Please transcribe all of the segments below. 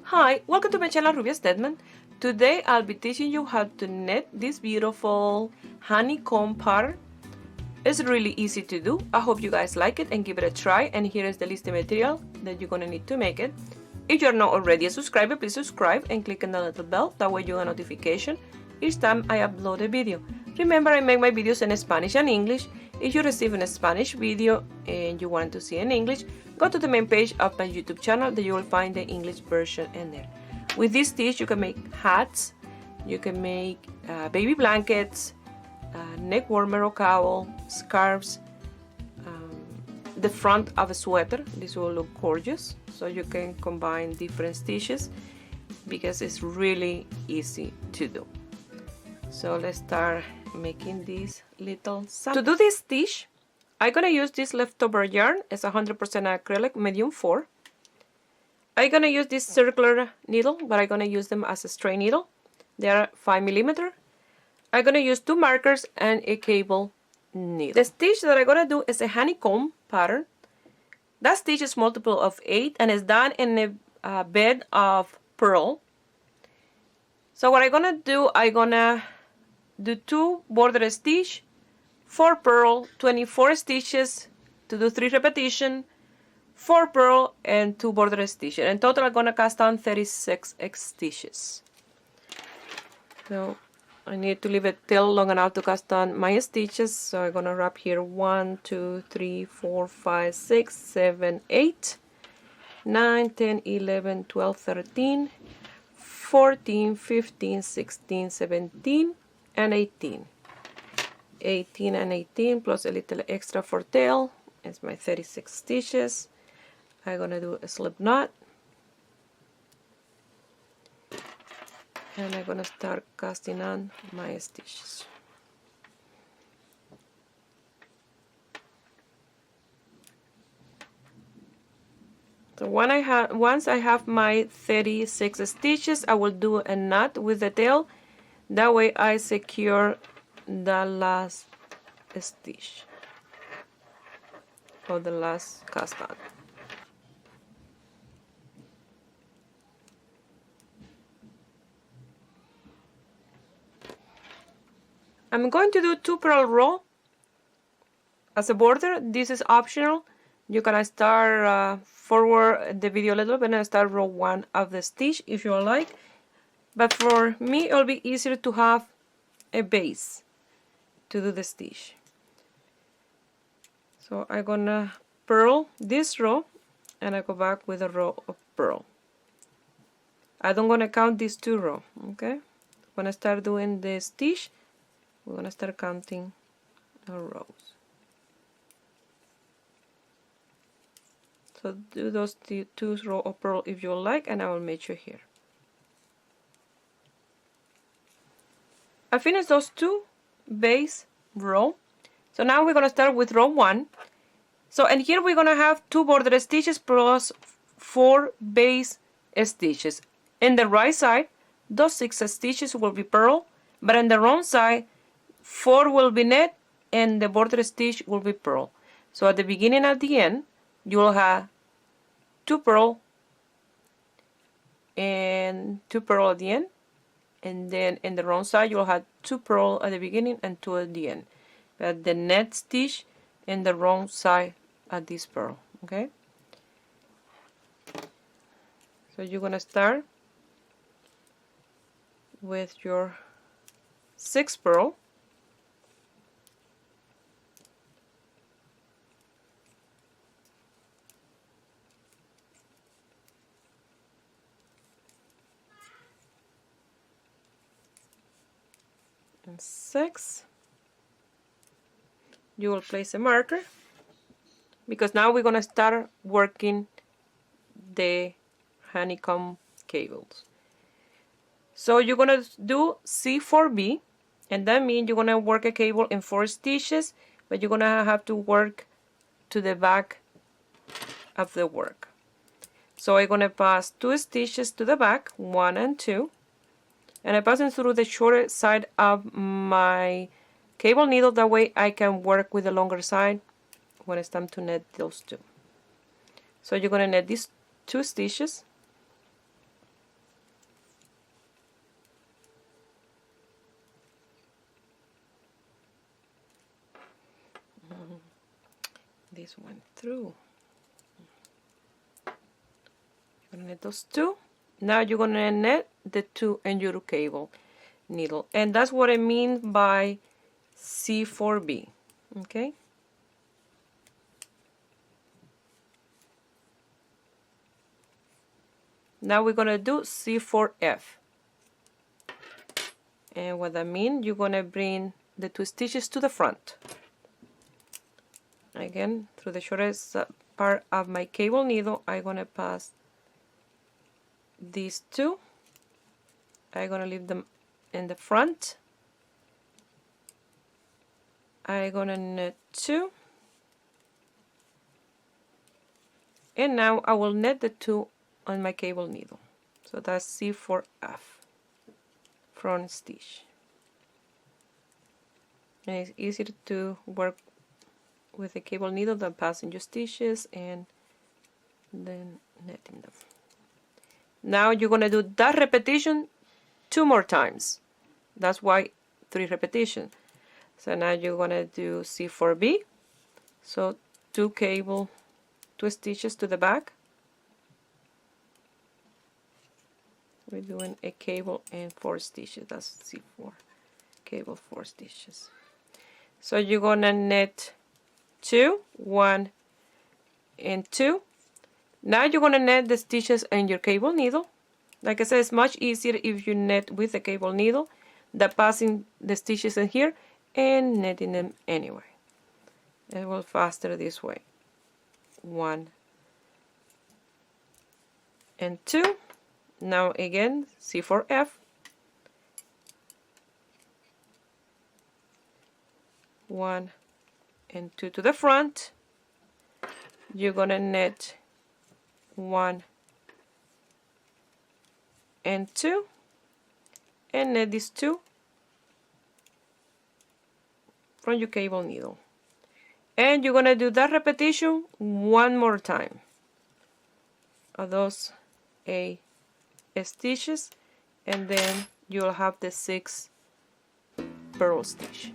Hi, welcome to my channel Rubia Stedman. Today I'll be teaching you how to knit this beautiful honeycomb pattern. It's really easy to do. I hope you guys like it and give it a try, and here is the list of material that you're gonna need to make it. If you're not already a subscriber, please subscribe and click on the little bell, that way you get a notification each time I upload a video. Remember, I make my videos in Spanish and English. If you receive a Spanish video and you want to see in English, go to the main page of my YouTube channel that you will find the English version in there. With this stitch you can make hats, you can make baby blankets, neck warmer or cowl, scarves, the front of a sweater. This will look gorgeous, so you can combine different stitches because it's really easy to do. So let's start making this little sample. To do this stitch, I'm gonna use this leftover yarn. It's 100% acrylic medium 4. I'm gonna use this circular needle, but I'm gonna use them as a straight needle. They are 5mm. I'm gonna use 2 markers and a cable needle. The stitch that I'm gonna do is a honeycomb pattern. That stitch is multiple of 8 and is done in a bed of pearl. So what I'm gonna do, I'm gonna do 2 border stitch, 4 purl, 24 stitches to do 3 repetition, 4 purl and 2 border stitches. In total I'm gonna cast on 36 stitches. So I need to leave it till long enough to cast on my stitches. So I'm gonna wrap here 1, 2, 3, 4, 5, 6, 7, 8, 9, 10, 11, 12, 13, 14, 15, 16, 17 and 18. 18 and 18 plus a little extra for tail is my 36 stitches. I'm gonna do a slip knot and I'm gonna start casting on my stitches. So once I have my 36 stitches, I will do a knot with the tail. That way I secure the last stitch or the last cast on. I'm going to do 2 purl row as a border. This is optional. You can start forward the video a little bit and start row 1 of the stitch if you like. But for me, it'll be easier to have a base to do the stitch. So I'm gonna purl this row and I go back with a row of purl. I don't gonna count these 2 rows, okay? When I start doing the stitch, we're gonna start counting the rows. So do those 2 rows of purl if you like, and I will meet you here. I finished those 2 base row. So now we're gonna start with row 1. So and here we're gonna have 2 border stitches plus 4 base stitches. In the right side, those 6 stitches will be purl, but on the wrong side, 4 will be knit and the border stitch will be purl. So at the beginning and at the end, you will have 2 purl and 2 purl at the end. And then in the wrong side you'll have 2 purl at the beginning and 2 at the end. But the net stitch in the wrong side at this purl, okay? So you're gonna start with your 6 purl. And 6. You will place a marker because now we're gonna start working the honeycomb cables. So you're gonna do C4B, and that means you're gonna work a cable in 4 stitches, but you're gonna have to work to the back of the work. So I'm gonna pass 2 stitches to the back, 1 and 2. And I'm passing through the shorter side of my cable needle, that way I can work with the longer side when it's time to knit those 2. So you're going to knit these 2 stitches this one through. You're gonna knit those two. Now you're gonna knit the two in your cable needle, and that's what I mean by C4B. Okay. Now we're gonna do C4F, and what that means, you're gonna bring the two stitches to the front. Again, through the shortest part of my cable needle, I'm gonna pass these two. I'm gonna leave them in the front. I'm gonna knit two, and now I will knit the two on my cable needle. So that's C4F, front stitch. And it's easier to work with a cable needle than passing your stitches and then knitting them. Now you're gonna do that repetition 2 more times. That's why 3 repetitions. So now you're gonna do C4B. So 2 stitches to the back. We're doing a cable and 4 stitches. That's C4. Cable, 4 stitches. So you're gonna knit 2, 1 and 2. Now you're gonna knit the stitches in your cable needle. Like I said, it's much easier if you knit with a cable needle than passing the stitches in here and knitting them anyway. It will faster this way. 1 and 2. Now again, C4F. 1 and 2 to the front. You're gonna knit 1 and 2 and knit these 2 from your cable needle, and you're gonna do that repetition 1 more time of those 8 stitches, and then you'll have the 6 purl stitch.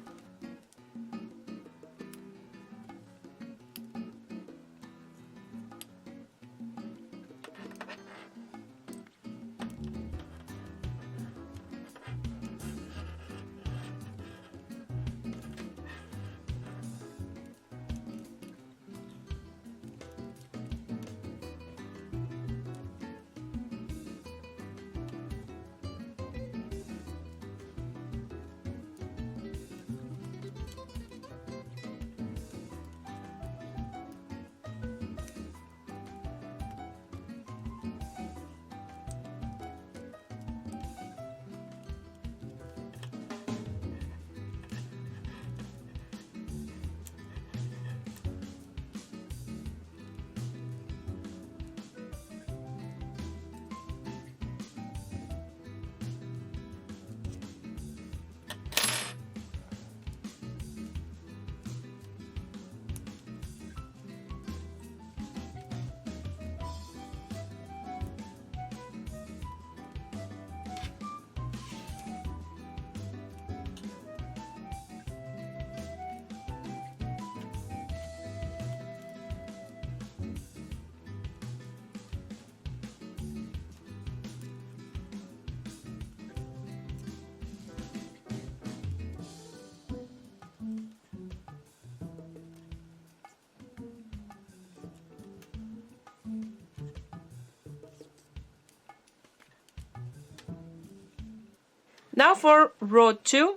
Now for row 2,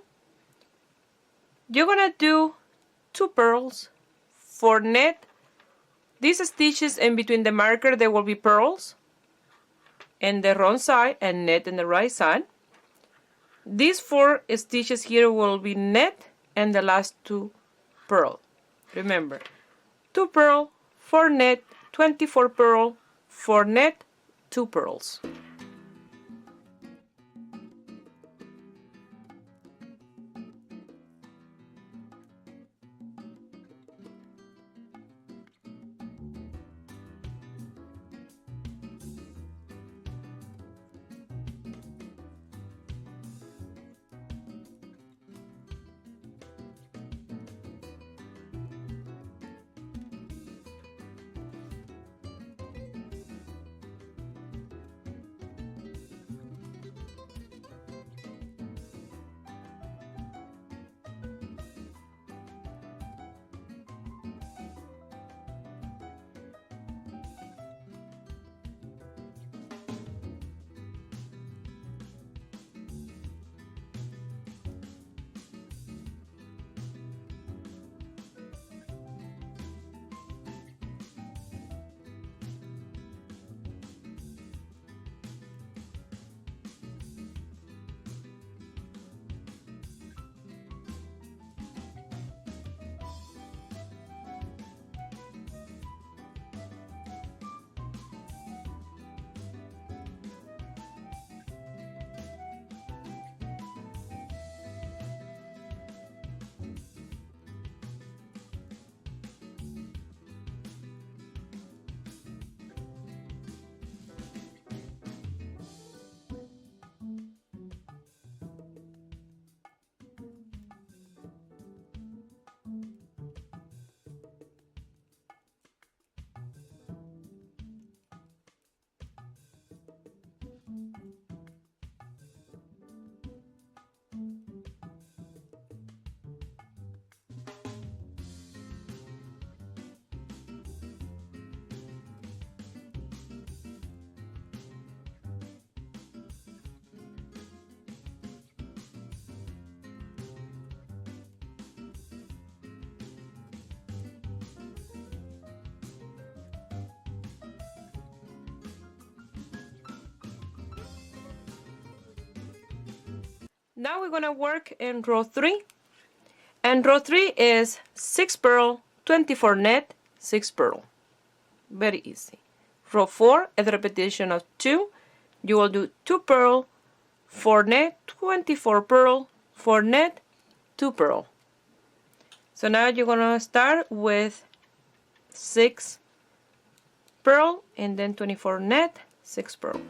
you're gonna do 2 purls for knit these stitches in between the marker. There will be purls in the wrong side and knit in the right side. These 4 stitches here will be knit and the last 2 purl. Remember, 2 purl, 4 knit, 24 purl, 4 knit, 2 purls. Now we're gonna work in row 3, and row 3 is 6 purl, 24 net, 6 purl. Very easy. Row 4 is a repetition of 2. You will do 2 purl, 4 net, 24 purl, 4 net, 2 purl. So now you're gonna start with 6 purl and then 24 net, 6 purl.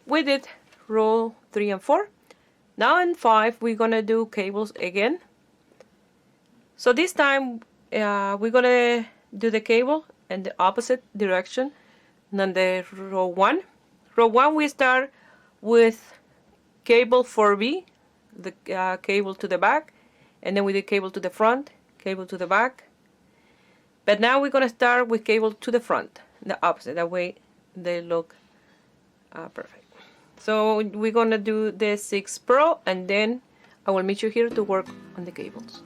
We did row 3 and 4. Now in 5 we're gonna do cables again. So this time we're gonna do the cable in the opposite direction than the row 1. Row 1 we start with cable 4B, the cable to the back, and then we do cable to the front, cable to the back. But now we're gonna start with cable to the front, the opposite, that way they look perfect. So we're gonna do the 6 purl and then I will meet you here to work on the cables.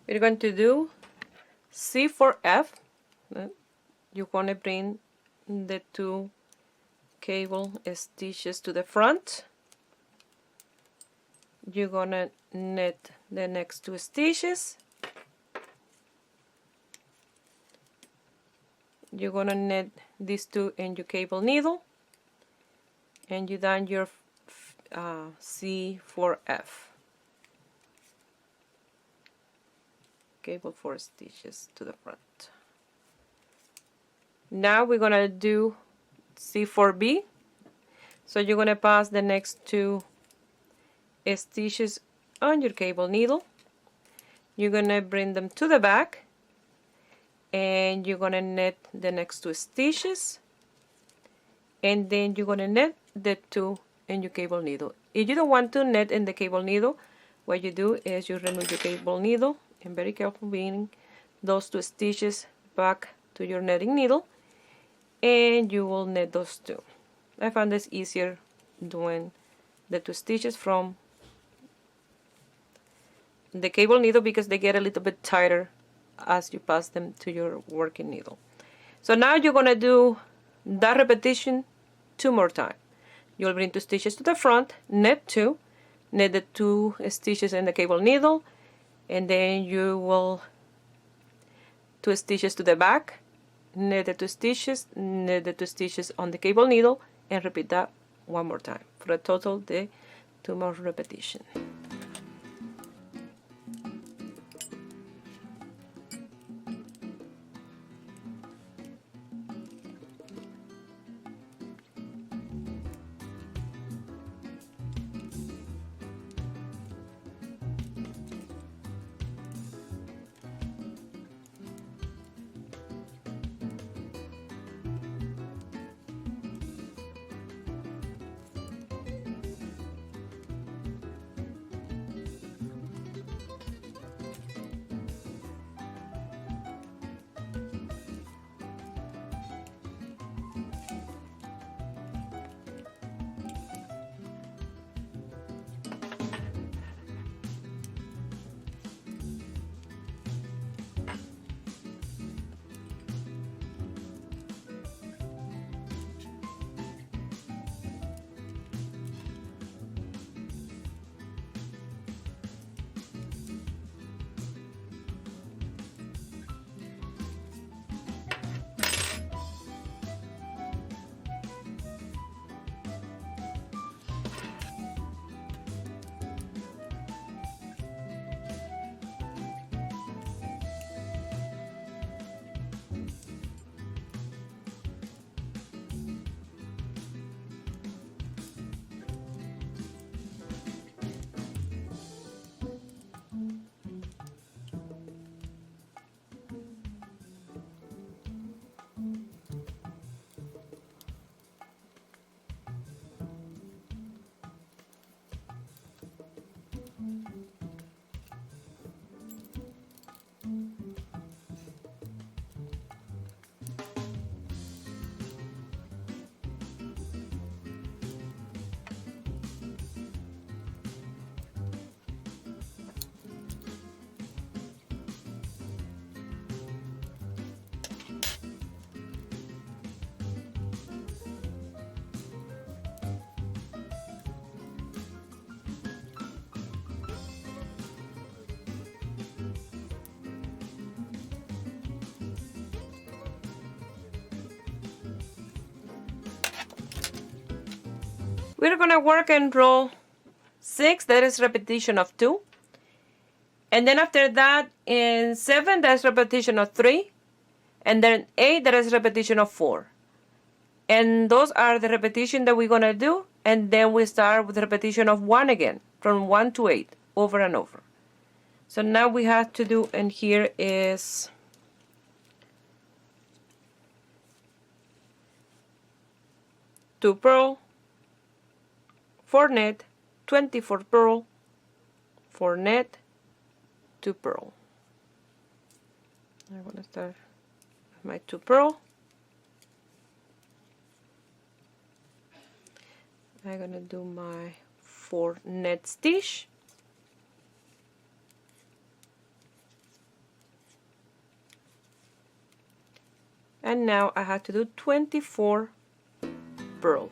We're going to do C for F. You're going to bring the two cable stitches to the front. You're going to knit the next two stitches. You're going to knit these two in your cable needle, and you done your C for F. Cable 4 stitches to the front. Now we're going to do C for B. So you're going to pass the next two stitches on your cable needle. You're going to bring them to the back, and you're going to knit the next two stitches, and then you're going to knit the two in your cable needle. If you don't want to knit in the cable needle, what you do is you remove your cable needle and very careful bring those two stitches back to your knitting needle, and you will knit those two. I found this easier doing the two stitches from the cable needle because they get a little bit tighter as you pass them to your working needle. So now you're going to do that repetition 2 more times. You'll bring 2 stitches to the front, knit 2, knit the 2 stitches in the cable needle, and then you will 2 stitches to the back, knit the 2 stitches, knit the 2 stitches on the cable needle, and repeat that 1 more time for a total of 2 more repetitions. We're going to work in row 6, that is repetition of 2. And then after that, in 7, that's repetition of 3. And then 8, that is repetition of 4. And those are the repetition that we're going to do. And then we start with repetition of 1 again, from 1 to 8, over and over. So now we have to do, and here is two purl, 4 knit, 24 purl, 4 knit, 2 purl. I'm going to start with my 2 purl. I'm going to do my 4 knit stitch. and now I have to do 24 purl.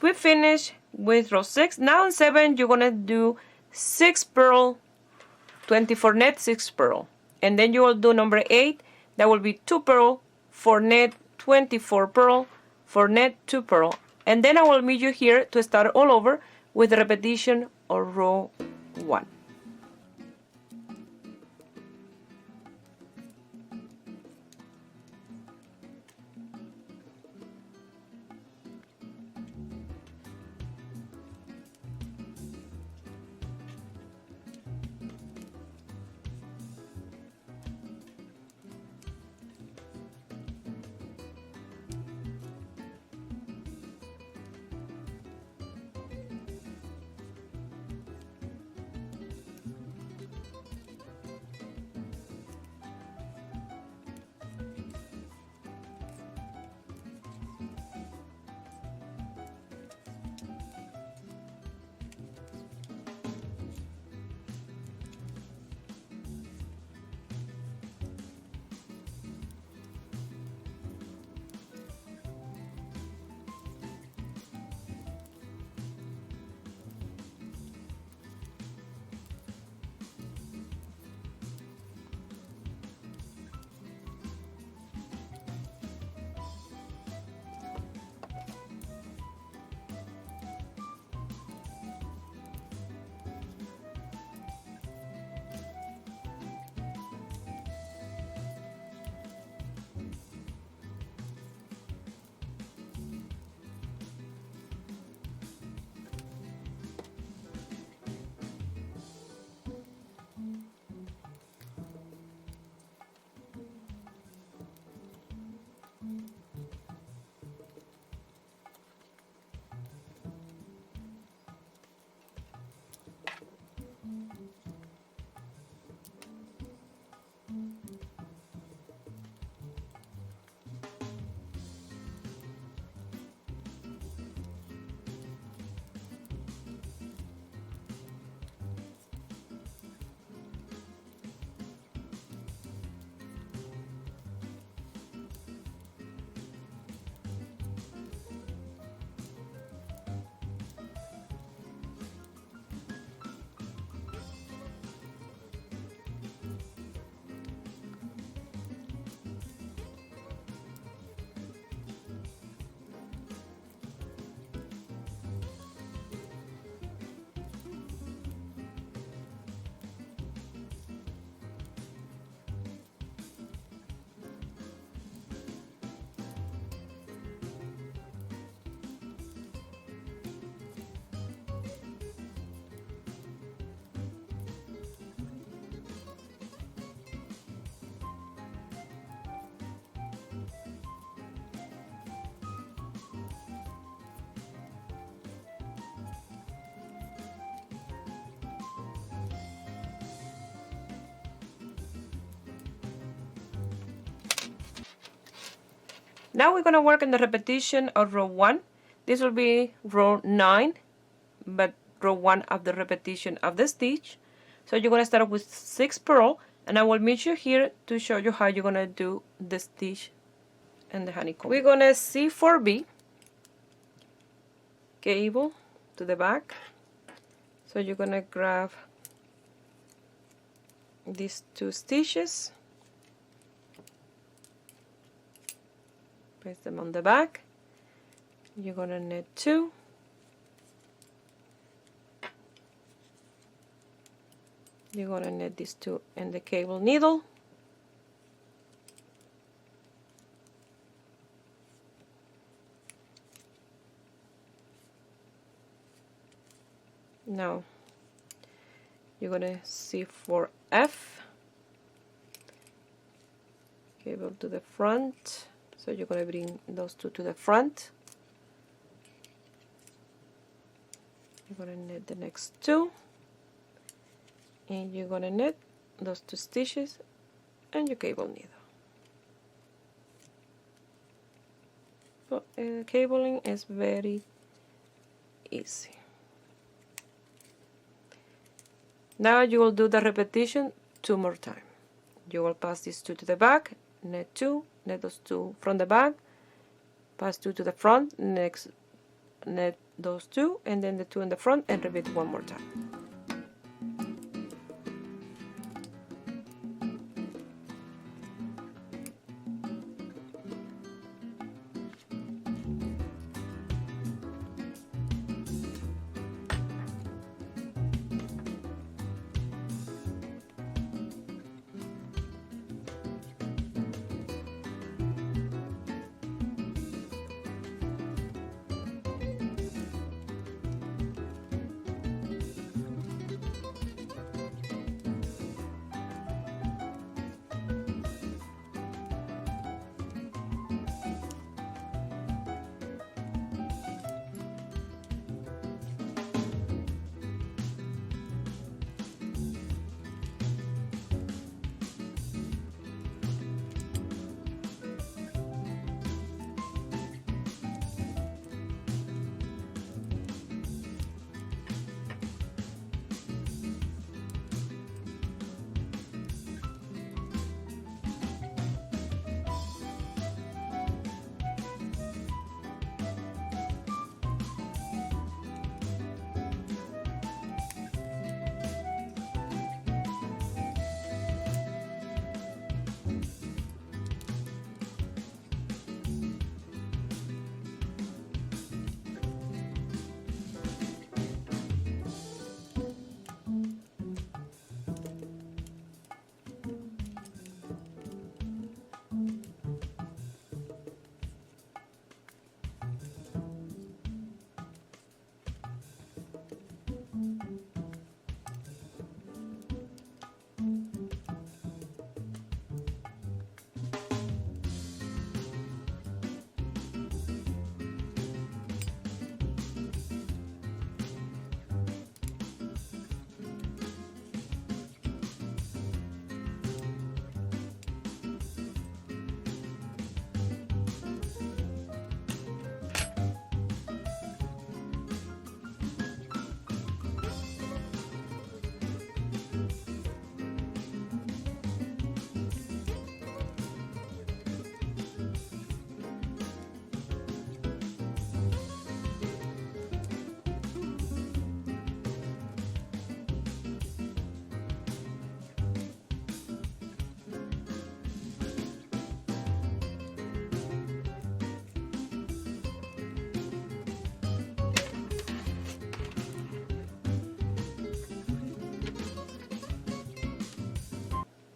We finished with row 6. Now in 7 you're gonna do 6 purl, 24 net, 6 purl, and then you will do number 8. That will be 2 purl, 4 net, 24 purl, 4 net, 2 purl, and then I will meet you here to start all over with the repetition of row 1. Now we're going to work on the repetition of row 1. This will be row 9, but row 1 of the repetition of the stitch. So you're going to start with 6 purl, and I will meet you here to show you how you're going to do the stitch and the honeycomb. We're going to C4B, cable to the back. So you're going to grab these 2 stitches, place them on the back. You're going to knit 2, you're going to knit these 2 in the cable needle, now you're going to C4F, cable to the front, so you're going to bring those 2 to the front. You're going to knit the next 2, and you're going to knit those 2 stitches and your cable needle. So cabling is very easy. Now you will do the repetition 2 more times. You will pass these 2 to the back, knit 2, knit those 2 from the back, pass 2 to the front, next knit those 2, and then the 2 in the front, and repeat 1 more time.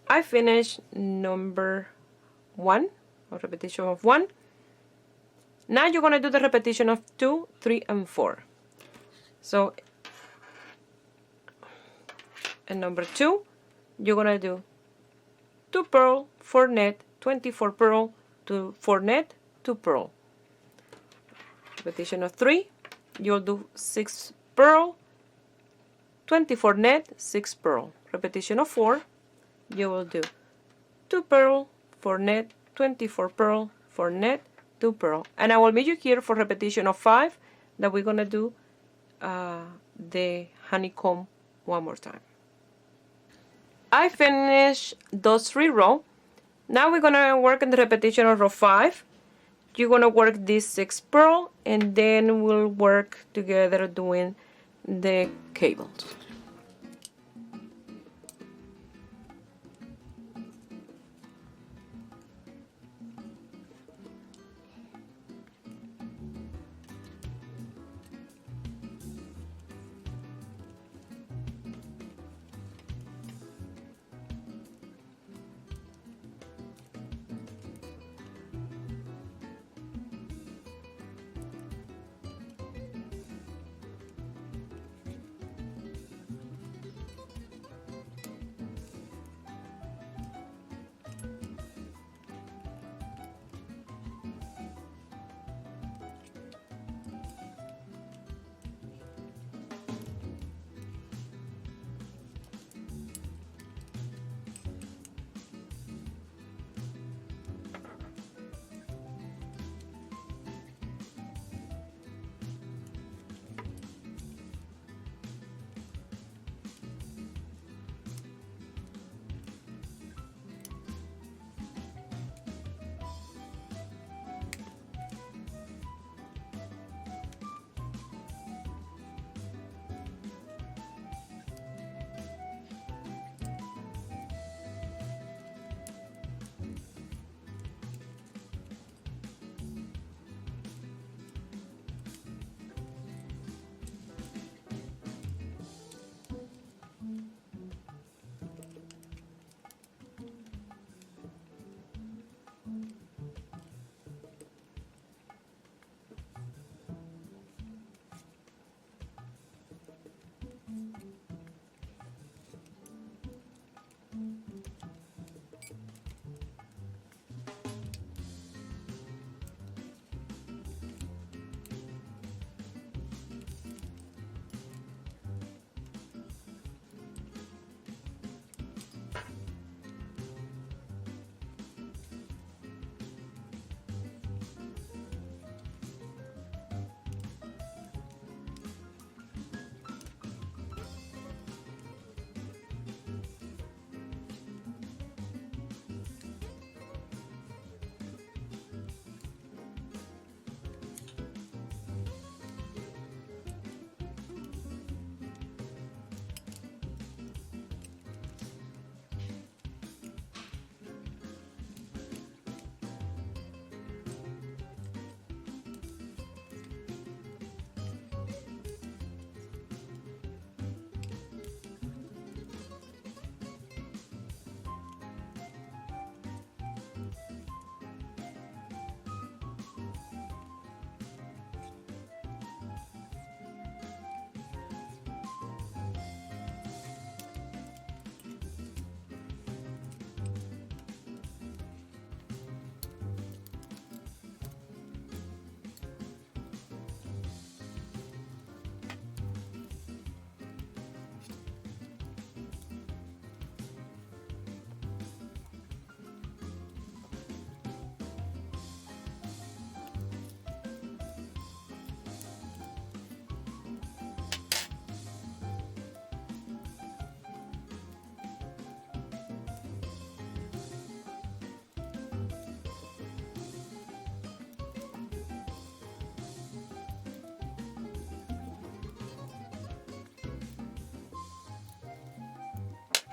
I finished number 1, or repetition of 1. Now you're going to do the repetition of 2, 3, and 4. So, in number 2, you're going to do 2 purl, 4 net, 24 purl, 4 net, 2 purl. Repetition of 3, you'll do 6 purl, 24 net, 6 purl. Repetition of 4, you will do 2 purl, 4 net, 24 purl, 4 net, 2 purl, and I will meet you here for repetition of 5 that we're gonna do the honeycomb one more time. I finished those 3 rows. Now we're gonna work in the repetition of row 5. You're gonna work this 6 purl, and then we'll work together doing the cables.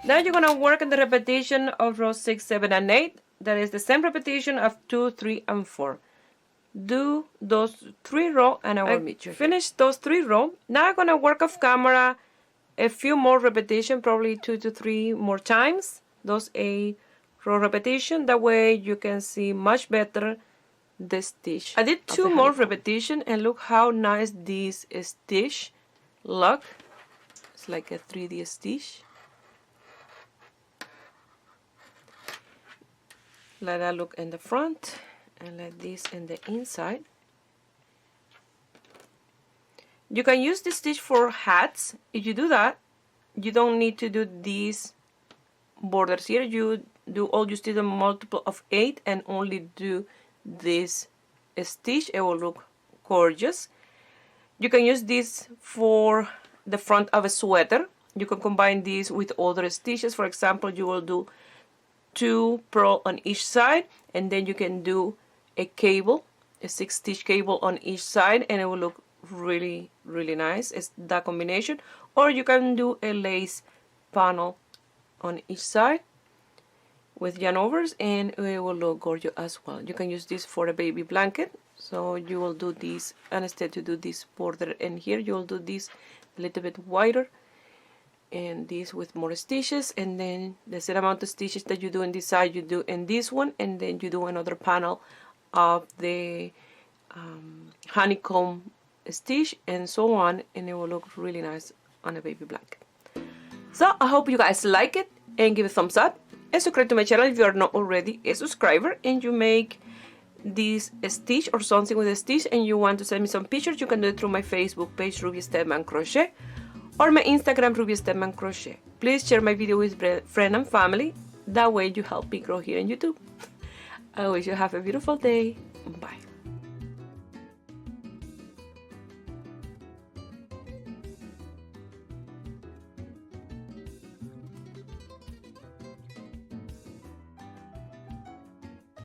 Now you're going to work in the repetition of rows 6, 7, and 8. That is the same repetition of 2, 3, and 4. Do those 3 rows and I will meet you. Finish those 3 rows. Now I'm going to work off camera a few more repetition, probably 2 to 3 more times. Those 8 row repetition. That way you can see much better the stitch. I did 2 more repetition and look how nice this stitch look. It's like a 3D stitch. Let that look in the front and let this in the inside. You can use this stitch for hats. If you do that, you don't need to do these borders here. You do all, you still a multiple of 8 and only do this stitch, it will look gorgeous. You can use this for the front of a sweater. You can combine this with other stitches. For example, you will do 2 purl on each side, and then you can do a cable, a 6-stitch cable on each side, and it will look really nice. It's that combination. Or you can do a lace panel on each side with yarn overs, and it will look gorgeous as well. You can use this for a baby blanket. So you will do this, and instead to do this border in here, you will do this a little bit wider, and this with more stitches, and then the same amount of stitches that you do in this side you do in this one, and then you do another panel of the honeycomb stitch, and so on, and it will look really nice on a baby blanket. So I hope you guys like it, and give it a thumbs up, and subscribe to my channel if you are not already a subscriber, and you make this stitch or something with a stitch and you want to send me some pictures. You can do it through my Facebook page, Ruby Stedman Crochet, or my Instagram, Ruby Stedman Crochet. Please share my video with friends and family. That way you help me grow here on YouTube. I wish you have a beautiful day. Bye.